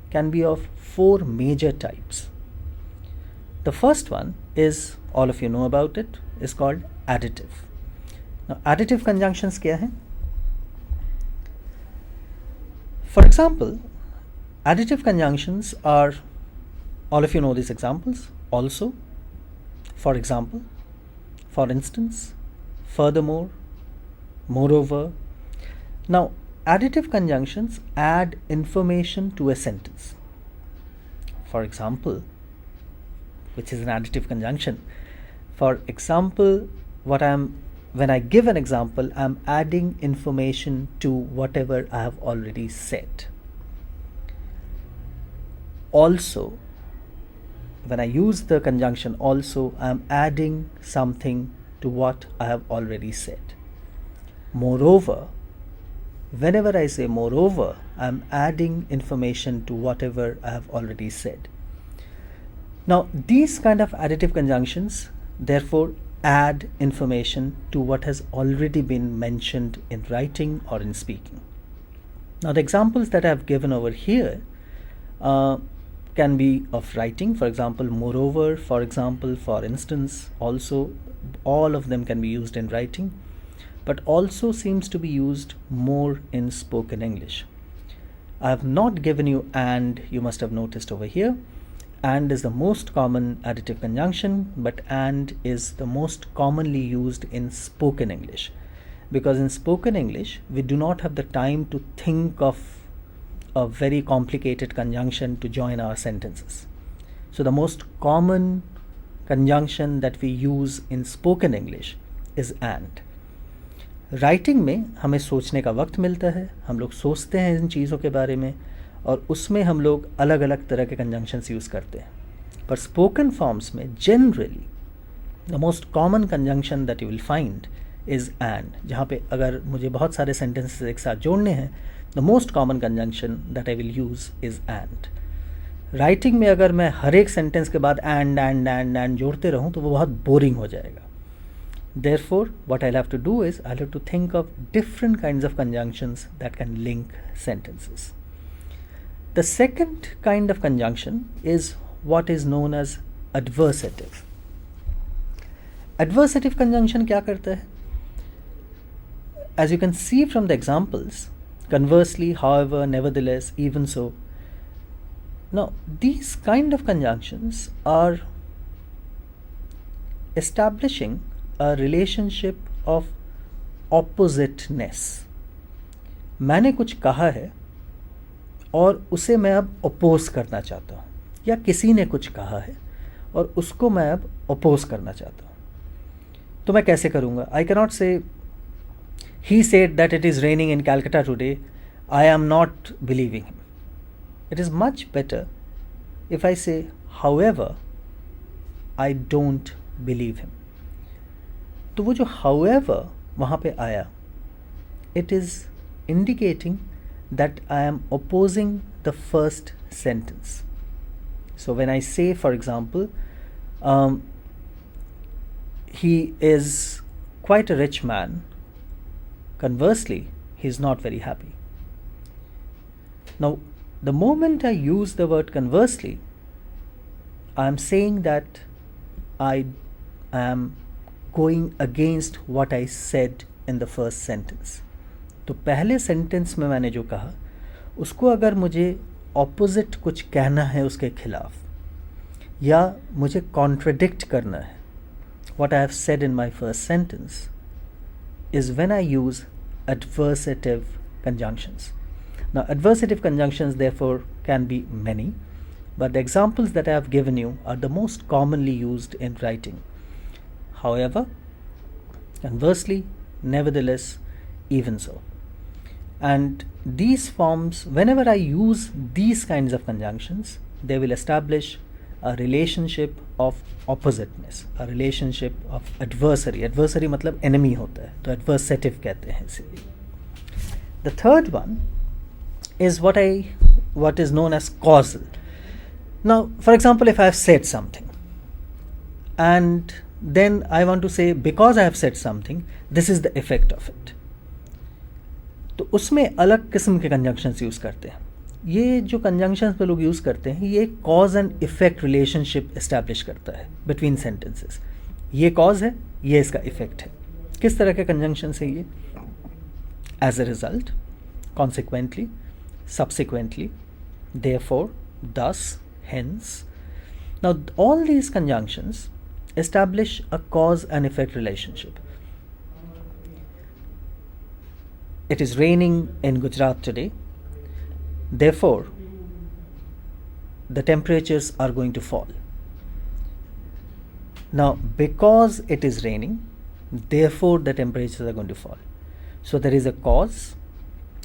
can be of 4 major types. The first one is, all of you know about it, is called additive. Now, additive conjunctions kya hai? For example, additive conjunctions are, all of you know these examples, also, for example, for instance, furthermore, moreover. Now, additive conjunctions add information to a sentence. For example, which is an additive conjunction. For example, when I give an example, I'm adding information to whatever I have already said. Also, when I use the conjunction also, I'm adding something to what I have already said. Moreover, whenever I say moreover, I'm adding information to whatever I have already said. Now, these kind of additive conjunctions therefore add information to what has already been mentioned in writing or in speaking. Now, the examples that I have given over here can be of writing, for example, moreover, for example, for instance, also, all of them can be used in writing, but also seems to be used more in spoken English. I have not given you and, you must have noticed over here. And is the most common additive conjunction, but and is the most commonly used in spoken English, because in spoken English we do not have the time to think of a very complicated conjunction to join our sentences. So the most common conjunction that we use in spoken English is and. Writing में हमें सोचने का वक्त मिलता है, हम लोग सोचते हैं इन चीज़ों के बारे में, और उसमें हम लोग अलग अलग तरह के कंजंक्शंस यूज़ करते हैं. पर स्पोकन फॉर्म्स में generally the most common conjunction that you will find is and, जहाँ पे अगर मुझे बहुत सारे सेंटेंसेस एक साथ जोड़ने हैं, the most common conjunction that I will use is and. Writing में अगर मैं हर एक सेंटेंस के बाद एंड जोड़ते रहूँ तो वो बहुत बोरिंग हो जाएगा. Therefore, what I'll have to do is I'll have to think of different kinds of conjunctions that can link sentences. The second kind of conjunction is what is known as adversative. Adversative conjunction क्या करता है? As you can see from the examples, conversely, however, nevertheless, even so. Now, these kind of conjunctions are establishing a relationship of oppositeness. मैंने कुछ कहा है और उसे मैं अब अपोज करना चाहता हूँ, या किसी ने कुछ कहा है और उसको मैं अब अपोज करना चाहता हूँ. तो मैं कैसे करूँगा? I cannot say he said that it is raining in Calcutta today, I am not believing him. It is much better if I say however I don't believe him. तो वो जो however वहाँ पे आया, it is indicating that I am opposing the first sentence. So when I say, for example, he is quite a rich man, conversely, he is not very happy. Now, the moment I use the word conversely, I am saying that I am going against what I said in the first sentence. तो पहले sentence में मैंने जो कहा उसको अगर मुझे opposite कुछ कहना है उसके खिलाफ, या मुझे कॉन्ट्रडिक्ट करना है what I have said in my first sentence, is when I use adversative conjunctions. Now, adversative conjunctions therefore can be many, but the examples that I have given you are the most commonly used in writing. However, conversely, nevertheless, even so. And these forms, whenever I use these kinds of conjunctions, they will establish a relationship of oppositeness, a relationship of adversary. Adversary मतलब enemy होता है, तो adversative कहते हैं इसीलिए. The third one is what is known as causal. Now, for example, if I have said something and then I want to say because I have said something, this is the effect of it. तो उसमें अलग किस्म के conjunctions use करते हैं. ये जो conjunctions पे लोग यूज़ करते हैं ये cause and effect relationship establish करता है बिटवीन सेंटेंसेस. ये कॉज है, ये इसका इफ़ेक्ट है. किस तरह के कंजंक्शंस है ये? As a result, consequently, subsequently, therefore, thus, hence. Now, all these conjunctions establish a cause and effect relationship. It is raining in Gujarat today. Therefore, the temperatures are going to fall. Now, because it is raining, therefore the temperatures are going to fall. So there is a cause,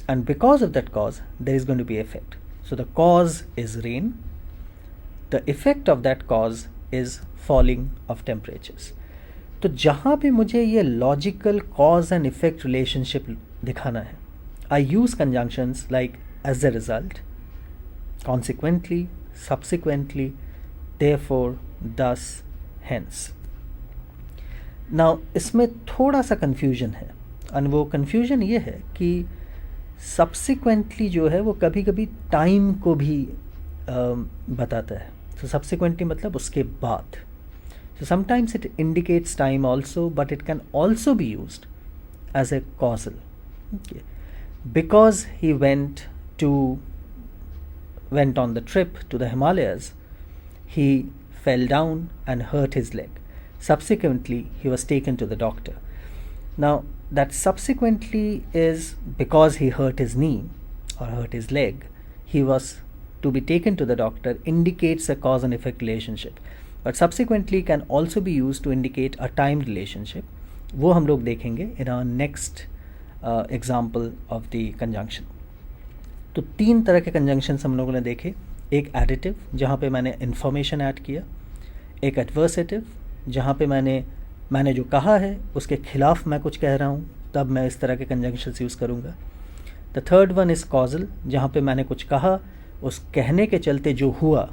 and because of that cause, there is going to be effect. So the cause is rain. The effect of that cause is falling of temperatures. तो जहाँ पे मुझे ये logical cause and effect relationship दिखाना है, I use conjunctions like as a result, consequently, subsequently, therefore, thus, hence. Now, इसमें थोड़ा सा confusion है, और वो confusion ये है कि subsequently जो है वो कभी कभी time को भी बताता है. So subsequently मतलब उसके बाद. So sometimes it indicates time also, but it can also be used as a causal. Okay. Because he went on the trip to the Himalayas, he fell down and hurt his leg. Subsequently, he was taken to the doctor. Now, that subsequently is because he hurt his knee or hurt his leg, he was to be taken to the doctor, indicates a cause and effect relationship. But subsequently can also be used to indicate a time relationship. वो हम लोग देखेंगे in our next example of the conjunction. तो तीन तरह के conjunctions हम लोगों ने देखे. एक एडिटिव जहाँ पे मैंने इन्फॉर्मेशन ऐड किया, एक एडवर्सेटिव जहाँ पे मैंने जो कहा है उसके खिलाफ मैं कुछ कह रहा हूँ, तब मैं इस तरह के कंजंक्शंस यूज़ करूँगा. The third one is causal, जहाँ पे मैंने कुछ कहा, उस कहने के चलते जो हुआ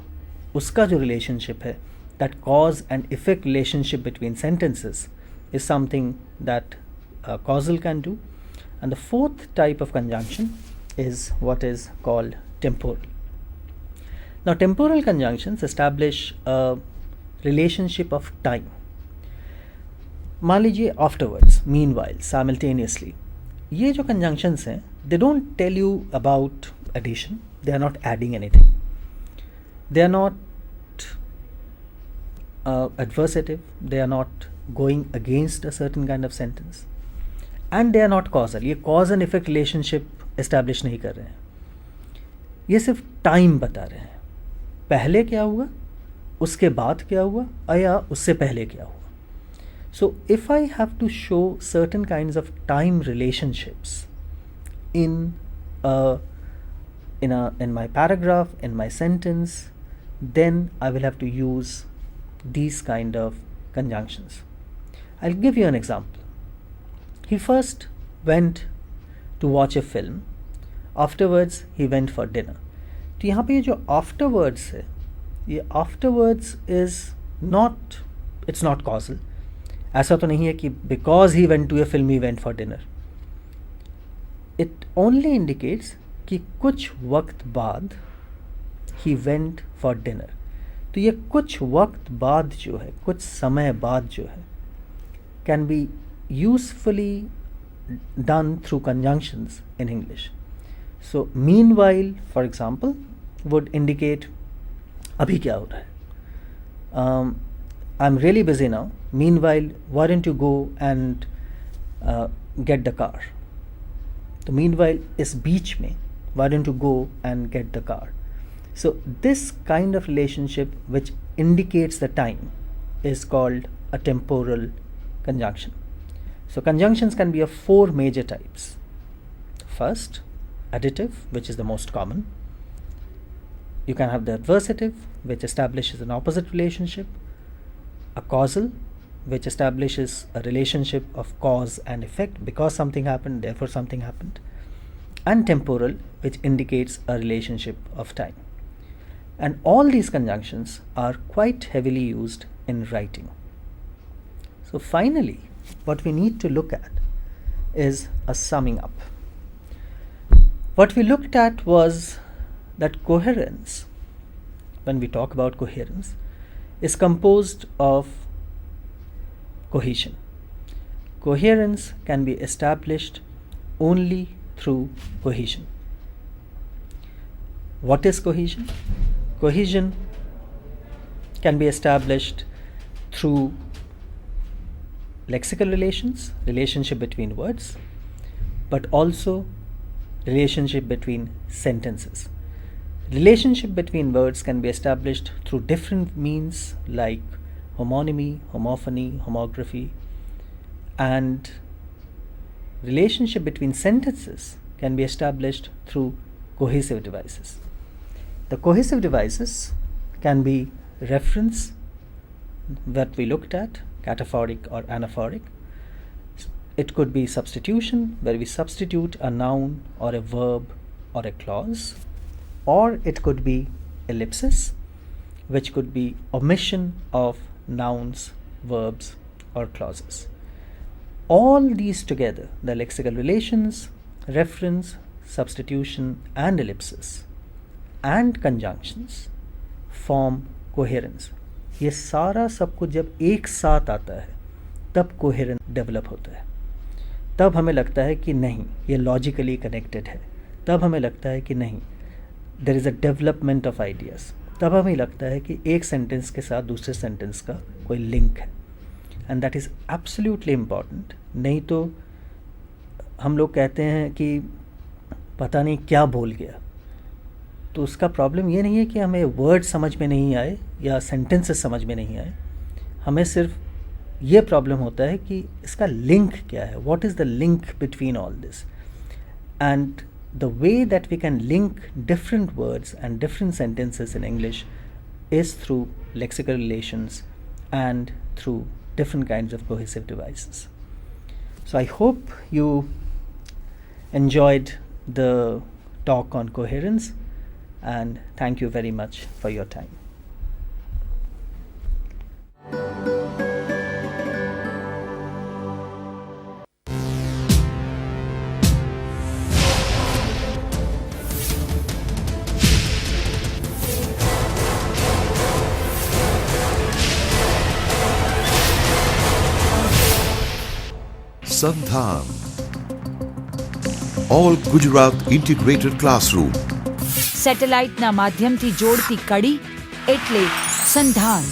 उसका जो रिलेशनशिप है, that cause and effect relationship between sentences is something that causal can do. And the fourth type of conjunction is what is called temporal. Now, temporal conjunctions establish a relationship of time. मान लीजिए afterwards, meanwhile, simultaneously. ये जो conjunctions हैं, they don't tell you about addition. They are not adding anything. They are not adversative. They are not going against a certain kind of sentence. And they are not causal. ये cause and effect relationship establish नहीं कर रहे हैं. ये सिर्फ time बता रहे हैं. पहले क्या हुआ, उसके बाद क्या हुआ, या उससे पहले क्या हुआ. So if I have to show certain kinds of time relationships in my paragraph, in my sentence, then I will have to use these kind of conjunctions. I'll give you an example. He first went to watch a film. Afterwards, he went for dinner. तो यहाँ पे ये जो afterwards है, ये afterwards is not, it's not causal. ऐसा तो नहीं है कि because he went to a film he went for dinner. It only indicates कि कुछ वक्त बाद ही वेंट फॉर डिनर. तो ये कुछ वक्त बाद जो है, कुछ समय बाद जो है, can be usefully done through conjunctions in English. So meanwhile, for example, would indicate abhi kya ho raha hai. I'm really busy now. Meanwhile, why don't you go and get the car? So meanwhile is beach mein, why don't you go and get the car? So this kind of relationship which indicates the time is called a temporal conjunction. So conjunctions can be of four major types. First, additive, which is the most common. You can have the adversative, which establishes an opposite relationship. A causal, which establishes a relationship of cause and effect, because something happened, therefore something happened. And temporal, which indicates a relationship of time. And all these conjunctions are quite heavily used in writing. So finally, what we need to look at is a summing up. What we looked at was that coherence, when we talk about coherence, is composed of cohesion. Coherence can be established only through cohesion. What is cohesion? Cohesion can be established through lexical relations, relationship between words, but also relationship between sentences. Relationship between words can be established through different means like homonymy, homophony, homography, and relationship between sentences can be established through cohesive devices. The cohesive devices can be reference that we looked at, cataphoric or anaphoric. It could be substitution, where we substitute a noun or a verb or a clause, or it could be ellipsis, which could be omission of nouns, verbs, or clauses. All these together, the lexical relations, reference, substitution, and ellipsis, and conjunctions form coherence. ये सारा सब कुछ जब एक साथ आता है तब कोहेरेंस डेवलप होता है. तब हमें लगता है कि नहीं, ये लॉजिकली कनेक्टेड है. तब हमें लगता है कि नहीं, there is a development of ideas. तब हमें लगता है कि एक सेंटेंस के साथ दूसरे सेंटेंस का कोई लिंक है. And that is absolutely important. नहीं तो हम लोग कहते हैं कि पता नहीं क्या बोल गया. तो उसका प्रॉब्लम ये नहीं है कि हमें वर्ड समझ में नहीं आए या सेंटेंसेस समझ में नहीं आए. हमें सिर्फ ये प्रॉब्लम होता है कि इसका लिंक क्या है. What is the link between all this. And the way that we can link different words and different sentences in English is through lexical relations and through different kinds of cohesive devices. So I hope you enjoyed the talk on coherence, and thank you very much for your time. Sandhan. All Gujarat Integrated Classroom. સેટેલાઇટના માધ્યમથી જોડતી કડી એટલે સંધાન.